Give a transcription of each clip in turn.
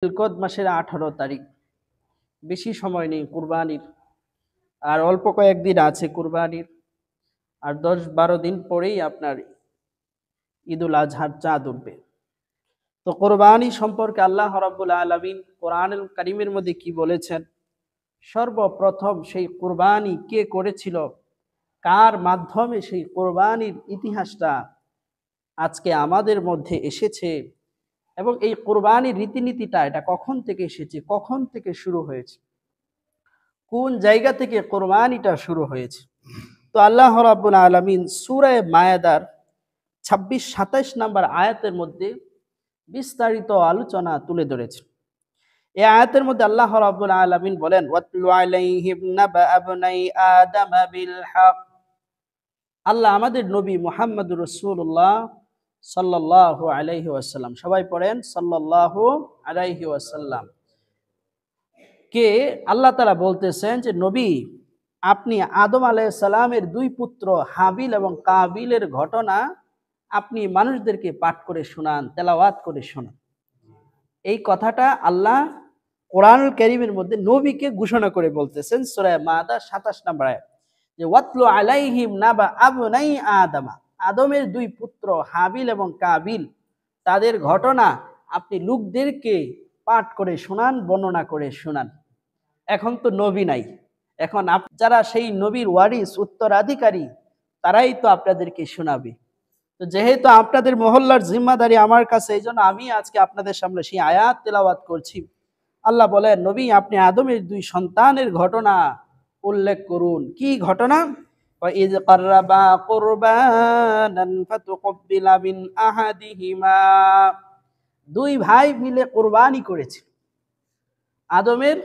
জিলকদ মাসের 18 তারিখ, বেশি সময় নেই কুরবানির, আর অল্প কয়েকদিন আছে কুরবানির, আর 10-12 দিন পরেই আপনার ঈদুল আজহার চাঁদ উঠবে। তো কোরবানি সম্পর্কে আল্লাহ রাব্বুল আলামিন কোরআনুল কারীমের মধ্যে কি বলেছেন? সর্বপ্রথম সেই কুরবানি কে করেছিল, কার মাধ্যমে সেই কোরবানির ইতিহাসটা আজকে আমাদের মধ্যে এসেছে, এবং এই কোরবানির রীতিনীতিটা এটা কখন থেকে এসেছে, কখন থেকে শুরু হয়েছে, কোন জায়গা থেকে কোরবানিটা শুরু হয়েছে। তো আল্লাহ রাব্বুল আলামিন সূরা মায়েদার 26-27 নম্বর আয়াতের মধ্যে বিস্তারিত আলোচনা তুলে ধরেছে। এই আয়াতের মধ্যে আল্লাহ রাব্বুল আলামিন বলেন, ওয়াতলু আলাইহিম নাবা আবনাই আদম বিল হক। আল্লাহ আমাদের নবী মুহাম্মদুর রাসূলুল্লাহ সাল্লাল্লাহু আলাইহি ওয়াসাল্লাম, সবাই পড়েন সাল্লাল্লাহু আলাইহি ওয়াসাল্লাম কে আল্লাহ তাআলা বলতেছেন যে নবী, আপনি আদম আলাইহিস সালামের দুই পুত্র হাবিল এবং কাবিলের ঘটনা আপনি মানুষদেরকে পাঠ করে শোনান, তেলাওয়াত করে শোনান। এই কথাটা আল্লাহ কোরআনুল কারীমের মধ্যে নবীকে ঘোষণা করে বলতেছেন সূরা মায়েদা 27 নম্বর আয়াত, যে ওয়াতলু আলাইহিম নাবা আবনাই আদমা, আদমের দুই পুত্র হাবিল এবং কাবিল, তাদের ঘটনা আপনি লোকদেরকে পাঠ করে শোনান, বর্ণনা করে শোনান। এখন তো নবী নাই, এখন যারা সেই নবীর ওয়ারিস উত্তরাধিকারী তারাই তো আপনাদেরকে শোনাবে। তো যেহেতু আপনাদের মহল্লার জিম্মাদারি আমার কাছে, এই জন্য আমি আজকে আপনাদের সামনে সেই আয়াত তেলাওয়াত করছি। আল্লাহ বলেন, নবী আপনি আদমের দুই সন্তানের ঘটনা উল্লেখ করুন। কি ঘটনা? وَإِذْ قَرَّبَا قُرْبَانًا فَتُقُبِّلَ مِنْ أَحَدِهِمَا, দুই ভাই মিলে কুরবানি করেছে। আদমের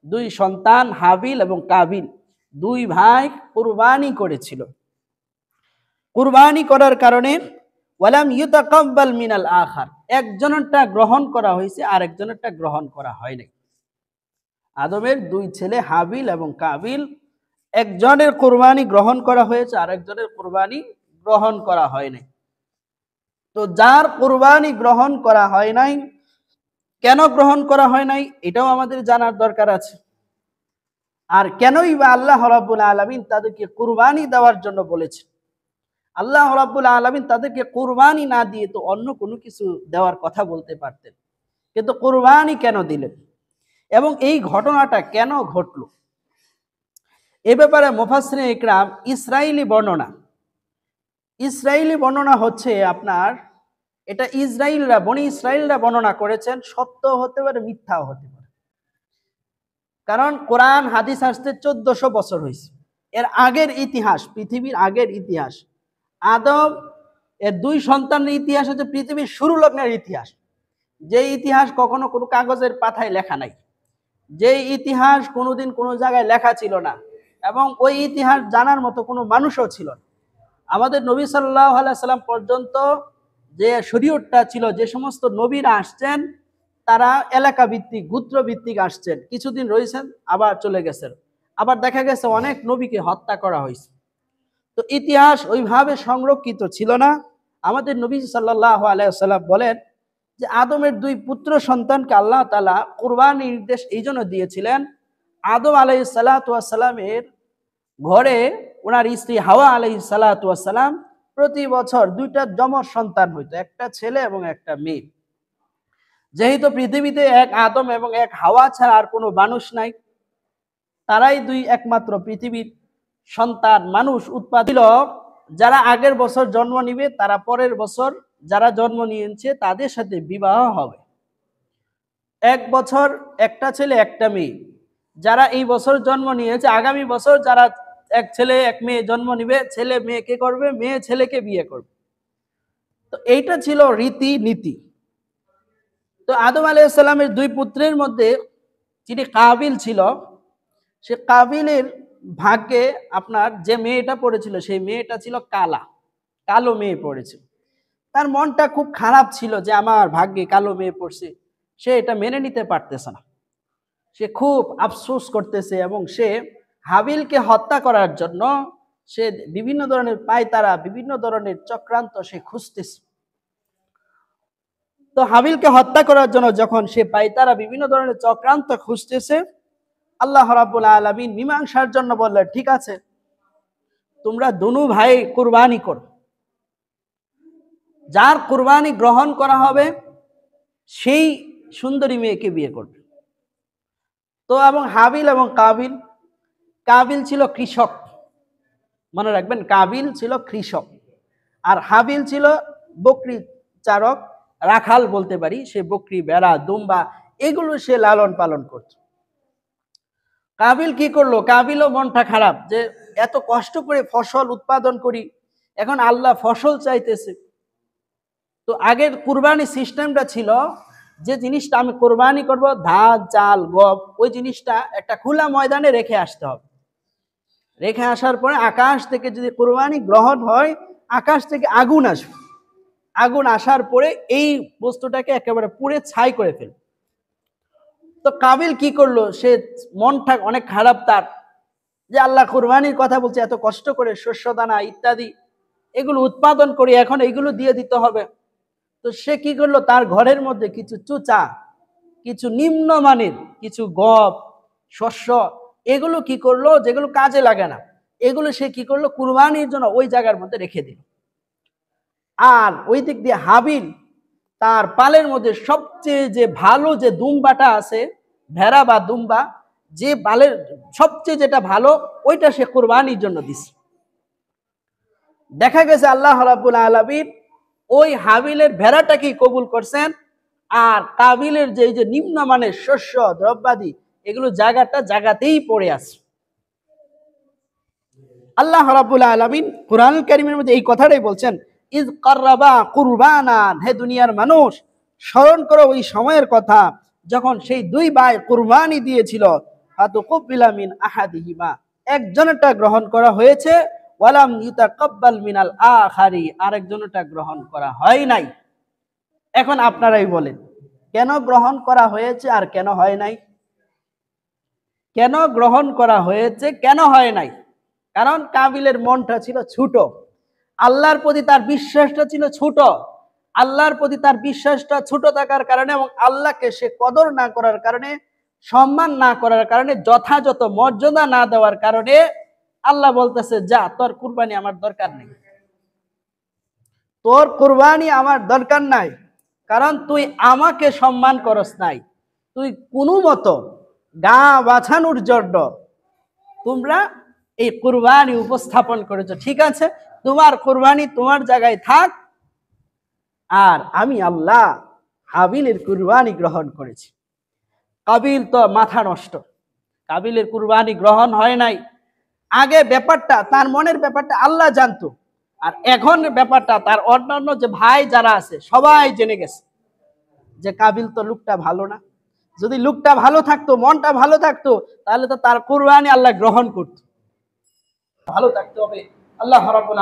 দুই সন্তান হাবিল এবং কাবিল, দুই ভাই কুরবানি করেছিল। কুরবানি করার কারণে ওয়ালাম ইউতাকাব্বাল মিনাল আখার, একজনেরটা গ্রহণ করা হয়েছে আর একজনেরটা গ্রহণ করা হয় নাই। আদমের দুই ছেলে হাবিল এবং কাবিল, একজনের কুরবানি গ্রহণ করা হয়েছে আর একজনের কুরবানি গ্রহণ করা হয় নাই। তো যার কুরবানি গ্রহণ করা হয় নাই, কেন গ্রহণ করা হয় নাই এটাও আমাদের জানার দরকার আছে। আর কেনই বা আল্লাহ রাব্বুল আলামিন তাদেরকে কুরবানি দেওয়ার জন্য বলেছেন? আল্লাহ রাব্বুল আলামিন তাদেরকে কুরবানি না দিয়ে তো অন্য কোনো কিছু দেওয়ার কথা বলতে পারতেন, কিন্তু কুরবানি কেন দিলেন এবং এই ঘটনাটা কেন ঘটল, এ ব্যাপারে মুফাসসিরিন ইকরাম ইসরাইলি বর্ণনা হচ্ছে আপনার, এটা বনি ইসরাইলরা বর্ণনা করেছেন। সত্য হতে পারে, মিথ্যাও হতে পারে, কারণ কোরআন হাদিস আসতে 1400 বছর হয়েছে। এর আগের ইতিহাস, পৃথিবীর আগের ইতিহাস, আদম এর দুই সন্তানের ইতিহাস হচ্ছে পৃথিবীর শুরু লগ্নের ইতিহাস, যে ইতিহাস কখনো কোনো কাগজের পাতায় লেখা নাই, যে ইতিহাস কোনোদিন কোনো জায়গায় লেখা ছিল না, এবং ওই ইতিহাস জানার মতো কোনো মানুষও ছিল না। আমাদের নবী সাল্লাল্লাহু আলাইহি সাল্লাম পর্যন্ত যে শরীয়তটা ছিল, যে সমস্ত নবীরা আসছেন তারা এলাকা ভিত্তিক, গোত্র ভিত্তিক আসছেন, কিছুদিন রয়েছেন আবার চলে গেছেন, আবার দেখা গেছে অনেক নবীকে হত্যা করা হয়েছে। তো ইতিহাস ওইভাবে সংরক্ষিত ছিল না। আমাদের নবী সাল্লাল্লাহু আলাইহি ওয়াসাল্লাম বলেন যে আদমের দুই পুত্র সন্তানকে আল্লাহ তাআলা কুরবানির নির্দেশ এই জন্য দিয়েছিলেন, আদম আলাইহিস সালাতু ওয়াস সালামের ঘরে ওনার স্ত্রী হাওয়া আলাইহিস সালাতু ওয়াস সালাম প্রতি বছর দুইটা যমজ সন্তান হইতো, একটা ছেলে এবং একটা মেয়ে। যেহেতু পৃথিবীতে এক আদম এবং এক হাওয়া ছাড়া আর কোনো মানুষ নাই, তারাই দুই একমাত্র পৃথিবীর সন্তান মানুষ উৎপাদিত। যারা আগের বছর জন্ম নিবে তারা পরের বছর যারা জন্ম নিয়েছে তাদের সাথে বিবাহ হবে। এক বছর একটা ছেলে একটা মেয়ে, যারা এই বছর জন্ম নিয়েছে আগামী বছর যারা এক ছেলে এক মেয়ে জন্ম নিবে, ছেলে মেয়েকে করবে, মেয়ে ছেলেকে বিয়ে করবে। তো এইটা ছিল রীতি নীতি। তো আদম আলাইহিস সালামের দুই পুত্রের মধ্যে যিনি কাবিল ছিল, সে কাবিলের ভাগ্যে আপনার যে মেয়েটা পড়েছিল সেই মেয়েটা ছিল কালো মেয়ে পড়েছিল। তার মনটা খুব খারাপ ছিল যে আমার ভাগ্যে কালো মেয়ে পড়ছে, সে এটা মেনে নিতে পারতেছে না, সে খুব আফসোস করতেছে এবং সে হাবিলকে হত্যা করার জন্য সে বিভিন্ন ধরনের পায়তারা, বিভিন্ন ধরনের চক্রান্ত সে খুঁজতেছে। তো হাবিলকে হত্যা করার জন্য যখন সে পাইতারা বিভিন্ন ধরনের চক্রান্ত খুঁজতেছে, আল্লাহ রাব্বুল আলামিন মীমাংসার জন্য বললেন, ঠিক আছে, তোমরা দুনু ভাই কুরবানি করো, যার কুরবানি গ্রহণ করা হবে সেই সুন্দরী মেয়েকে বিয়ে করবে। তো এবং হাবিল এবং কাবিল, কাবিল ছিল কৃষক, মনে রাখবেন, কাবিল ছিল কৃষক আর হাবিল ছিল বকরি চারক, রাখাল বলতে পারি। সে বকরি, বেড়া, দুম্বা এগুলো সে লালন পালন করত। কাবিল কি করলো, কাবিলও মনটা খারাপ যে এত কষ্ট করে ফসল উৎপাদন করি, এখন আল্লাহ ফসল চাইতেছে। তো আগের কুরবানি সিস্টেমটা ছিল যে জিনিসটা আমি কোরবানি করব, ধান, চাল, গম, ওই জিনিসটা একটা খোলা ময়দানে রেখে আসতে হবে। রেখে আসার পরে আকাশ থেকে যদি কোরবানি গ্রহণ হয়, আকাশ থেকে আগুন আসবে, আগুন আসার পরে এই বস্তুটাকে একেবারে পুড়ে ছাই করে ফেলবে। তো কাবিল কি করলো, সে মনটা অনেক খারাপ তার, যে আল্লাহ কোরবানির কথা বলছে, এত কষ্ট করে শস্য দানা ইত্যাদি এগুলো উৎপাদন করি, এখন এগুলো দিয়ে দিতে হবে। তো সে কি করলো, তার ঘরের মধ্যে কিছু চুচা, কিছু নিম্নমানের কিছু গম, শস্য, এগুলো কি করলো, যেগুলো কাজে লাগে না, এগুলো সে কি করলো, কুরবানির জন্য ওই জায়গার মধ্যে রেখে দিল। আর ওই দিক দিয়ে হাবিল তার পালের মধ্যে সবচেয়ে যে ভালো যে দুম্বাটা আছে, ভেড়া বা দুম্বা, যে পালের সবচেয়ে যেটা ভালো, ওইটা সে কুরবানির জন্য দিছে। দেখা গেছে আল্লাহ রাব্বুল আলামিন ওই হাবিলের ভেড়াটাকেই কবুল করছেন, আর কাবিলের যে নিম্নমানের শস্য দ্রব্যাদি এগুলো জায়গাতেই পড়ে আছে। আল্লাহ রাব্বুল আলামিন কুরআনুল কারীমের মধ্যে এই কথাটাই বলছেন, ইজ কাররাবা কুরবানান, হে দুনিয়ার মানুষ স্মরণ করো ওই সময়ের কথা যখন সেই দুই ভাই কুরবানি দিয়েছিল, ফাতুকুবিলা মিন আহাদিহিমা, একজনেরটা গ্রহণ করা হয়েছে, ওয়ালাম ইউতাকাব্বাল মিনাল আখারি, আরেকজনেরটা গ্রহণ করা হয় নাই। এখন আপনারাই বলেন, কেন গ্রহণ করা হয়েছে আর কেন হয় নাই? কেন গ্রহণ করা হয়েছে, কেন হয় নাই? কারণ কাবিলের মনটা ছিল ছোট, আল্লাহর প্রতি তার বিশ্বাসটা ছিল ছোট। আল্লাহর প্রতি তার বিশ্বাসটা ছোট থাকার কারণে এবং আল্লাহকে সে কদর না করার কারণে, সম্মান না করার কারণে, যথাযথ মর্যাদা না দেওয়ার কারণে আল্লাহ বলতেছে, যা, তোর কুরবানি আমার দরকার নেই, তোর কুরবানি আমার দরকার নাই, কারণ তুই আমাকে সম্মান করস নাই। তুই কোনো মতো গা বাছানোর জন্য তোমরা এই কুরবানি উপস্থাপন করেছো, ঠিক আছে, তোমার কুরবানি তোমার জায়গায় থাক, আর আমি আল্লাহ হাবিলের কুরবানি গ্রহণ করেছি। কাবিল তো মাথা নষ্ট, কাবিলের কুরবানি গ্রহণ হয় নাই। আগে ব্যাপারটা, তার মনের ব্যাপারটা আল্লাহ জানতো, আর এখন ব্যাপারটা তার অন্যান্য যে ভাই যারা আছে সবাই জেনে গেছে যে কাবিল তো লোকটা ভালো না। যদি লোকটা ভালো থাকতো, মনটা ভালো থাকতো, তাহলে তো তার কুরবানি আল্লাহ গ্রহণ করতো। ভালো থাকতে হবে। আল্লাহ রাব্বুল